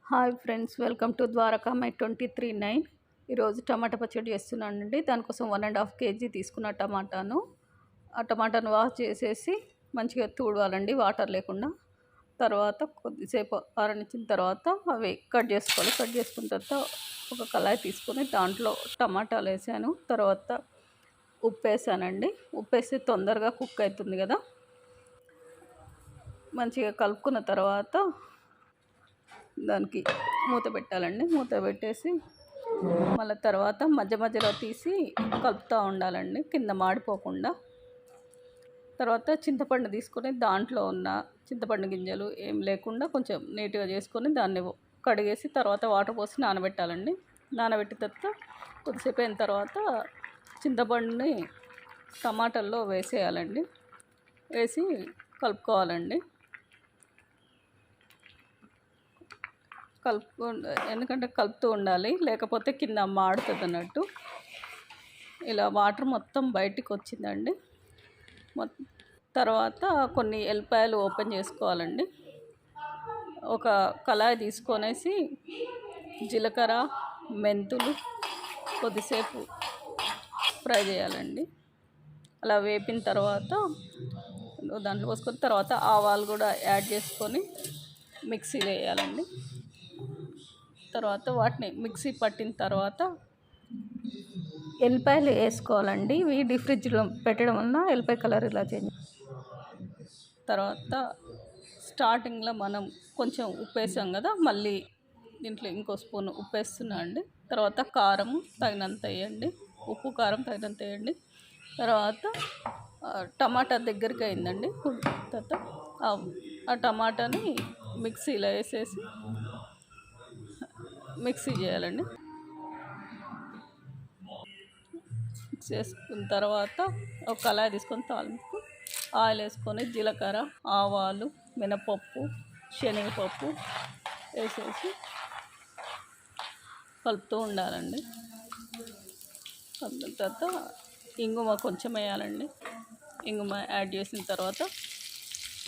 Hi friends, welcome to Dwarka my 23/9. ఈరోజు టమాటా పచ్చడి చేస్తున్నానండి. దానికోసం 1.5 kg తీసుకున్న ఆ టమాటాను వాష్ చేసేసి మంచిగా తుడవాలండి వాటర్ లేకుండా. తర్వాత కొద్దిసేపు ఆరనిచ్చిన తర్వాత అవి కట్ చేసుకోవాలి. కట్ చేసుకున్న తర్వాత ఒక కళాయి తీసుకొని దాంట్లో టమాటాలు వేసాను. తర్వాత ఉప్పు వేసానండి. ఉప్పు వేస్తే తొందరగా కుక్ అవుతుంది కదా. మంచిగా కలుపుకున్న తర్వాత దానికి మూత పెట్టాలండి. మూత పెట్టేసి మళ్ళీ తర్వాత మధ్య మధ్యలో తీసి కలుపుతూ ఉండాలండి, కింద మాడిపోకుండా. తర్వాత చింతపండు తీసుకొని దాంట్లో ఉన్న చింతపండు గింజలు ఏం లేకుండా కొంచెం నీట్గా చేసుకొని దాన్ని కడిగేసి తర్వాత వాటర్ పోసి నానబెట్టాలండి. నానబెట్టిన తర్వాత కొద్దిసేపు అయిన తర్వాత చింతపండుని టమాటాల్లో వేసేయాలండి. వేసి కలుపుకోవాలండి. ఎందుకంటే కలుపుతూ ఉండాలి, లేకపోతే కింద మాడుతుంది అన్నట్టు. ఇలా వాటర్ మొత్తం బయటికి వచ్చిందండి. తర్వాత కొన్ని ఎల్లిపాయలు ఓపెన్ చేసుకోవాలండి. ఒక కళాయి తీసుకొనేసి జీలకర్ర, మెంతులు కొద్దిసేపు ఫ్రై చేయాలండి. అలా వేపిన తర్వాత దాంట్లో పోసుకొని తర్వాత ఆవాలు కూడా యాడ్ చేసుకొని మిక్సీలో వేయాలండి. తర్వాత వాటిని మిక్సీ పట్టిన తర్వాత ఎల్లిపాయలు వేసుకోవాలండి. ఇవి డీప్ ఫ్రిడ్జ్లో పెట్టడం వలన ఎల్లిపాయ కలర్ ఇలా చేంజ్. తర్వాత స్టార్టింగ్లో మనం కొంచెం ఉప్పు వేసాం కదా, మళ్ళీ దీంట్లో ఇంకో స్పూన్ ఉప్పు వేస్తున్నా అండి. తర్వాత కారం తగినంత వేయండి, ఉప్పు కారం తగినంత వేయండి. తర్వాత టమాటా దగ్గరికి అయిందండి. తర్వాత ఆ టమాటాని మిక్సీలో వేసేసి మిక్సీ చేయాలండి. మిక్స్ చేసుకున్న తర్వాత ఒక కళాయి తీసుకొని తాలింపు ఆయిల్ వేసుకొని జీలకర్ర, ఆవాలు, మినపప్పు, శనగపప్పు వేసేసి కలుపుతూ ఉండాలండి. కలిపిన తర్వాత ఇంగువ కొంచెం వేయాలండి. ఇంగువ యాడ్ చేసిన తర్వాత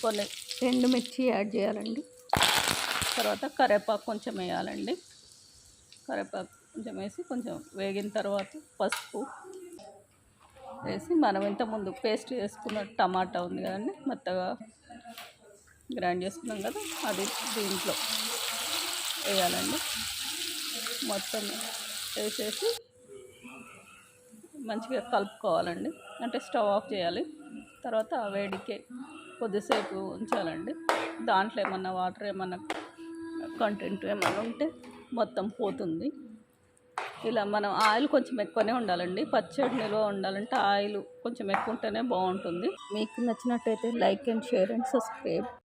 కొన్ని ఎండుమిర్చి యాడ్ చేయాలండి. తర్వాత కరివేపాకు కొంచెం వేయాలండి. కరివేపాకు కొంచెం వేసి కొంచెం వేగిన తర్వాత పసుపు వేసి మనం ఇంతకుముందు పేస్ట్ చేసుకున్న టమాటా ఉంది కదండి, మెత్తగా గ్రైండ్ చేసుకున్నాం కదా, అది దీంట్లో వేయాలండి. మొత్తం వేసేసి మంచిగా కలుపుకోవాలండి. అంటే స్టవ్ ఆఫ్ చేయాలి. తర్వాత వేడికి కొద్దిసేపు ఉంచాలండి. దాంట్లో ఏమన్నా వాటర్ ఏమన్నా కంటెంట్ ఏమన్నా ఉంటే మొత్తం పోతుంది. ఇలా మనం ఆయిల్ కొంచెం ఎక్కువనే ఉండాలండి. పచ్చడి నిల్వ ఉండాలంటే ఆయిల్ కొంచెం ఎక్కువ ఉంటేనే బాగుంటుంది. మీకు నచ్చినట్టయితే like and share and subscribe.